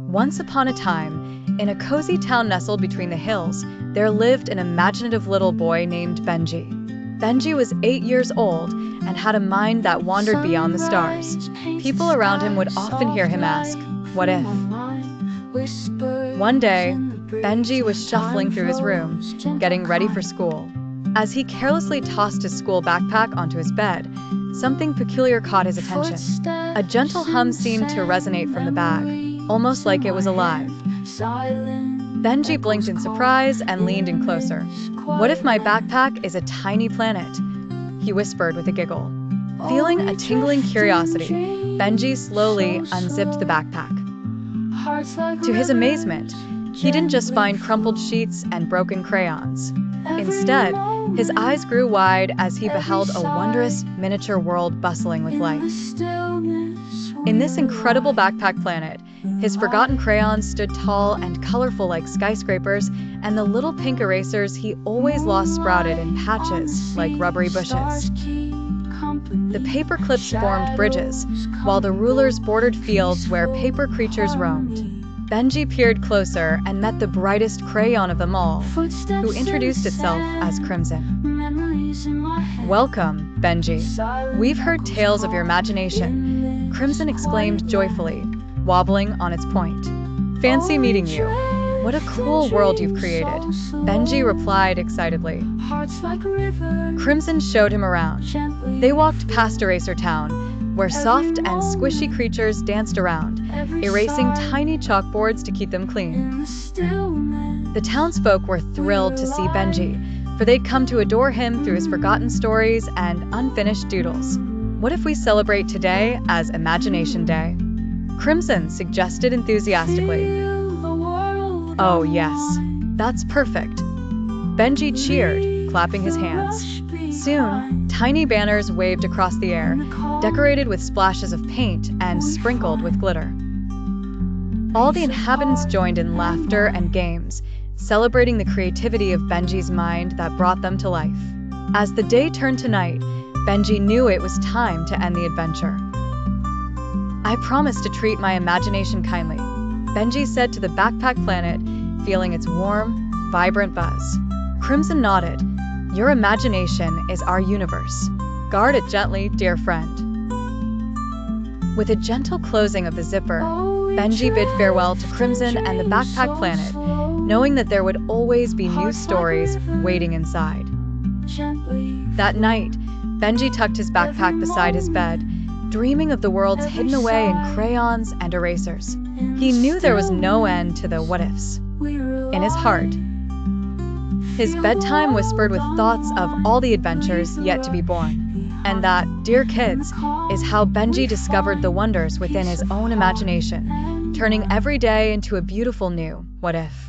Once upon a time, in a cozy town nestled between the hills, there lived an imaginative little boy named Benji. Benji was 8 years old and had a mind that wandered beyond the stars. People around him would often hear him ask, "What if?" One day, Benji was shuffling through his room, getting ready for school. As he carelessly tossed his school backpack onto his bed, something peculiar caught his attention. A gentle hum seemed to resonate from the bag, almost like it was alive. Benji blinked in surprise and leaned in closer. "What if my backpack is a tiny planet?" he whispered with a giggle. Feeling a tingling curiosity, Benji slowly unzipped the backpack. To his amazement, he didn't just find crumpled sheets and broken crayons. Instead, his eyes grew wide as he beheld a wondrous miniature world bustling with life. In this incredible backpack planet, his forgotten crayons stood tall and colorful like skyscrapers, and the little pink erasers he always lost sprouted in patches like rubbery bushes. The paper clips formed bridges, while the rulers bordered fields where paper creatures roamed. Benji peered closer and met the brightest crayon of them all, who introduced itself as Crimson. "Welcome, Benji. We've heard tales of your imagination," Crimson exclaimed joyfully, wobbling on its point. "Fancy meeting you. What a cool world you've created," Benji replied excitedly. Crimson showed him around. They walked past Eraser Town, where soft and squishy creatures danced around, erasing tiny chalkboards to keep them clean. The townsfolk were thrilled to see Benji, for they'd come to adore him through his forgotten stories and unfinished doodles. "What if we celebrate today as Imagination Day?" Crimson suggested enthusiastically. "Oh yes, that's perfect." Benji cheered, clapping his hands. Soon, tiny banners waved across the air, decorated with splashes of paint and sprinkled with glitter. All the inhabitants joined in laughter and games, celebrating the creativity of Benji's mind that brought them to life. As the day turned to night, Benji knew it was time to end the adventure. "I promise to treat my imagination kindly," Benji said to the backpack planet, feeling its warm, vibrant buzz. Crimson nodded. "Your imagination is our universe. Guard it gently, dear friend." With a gentle closing of the zipper, Benji bid farewell to Crimson and the backpack planet, knowing that there would always be new stories waiting inside. That night, Benji tucked his backpack beside his bed, dreaming of the worlds hidden away in crayons and erasers. He knew there was no end to the what-ifs. In his heart, his bedtime whispered with thoughts of all the adventures yet to be born. And that, dear kids, is how Benji discovered the wonders within his own imagination, turning every day into a beautiful new what if.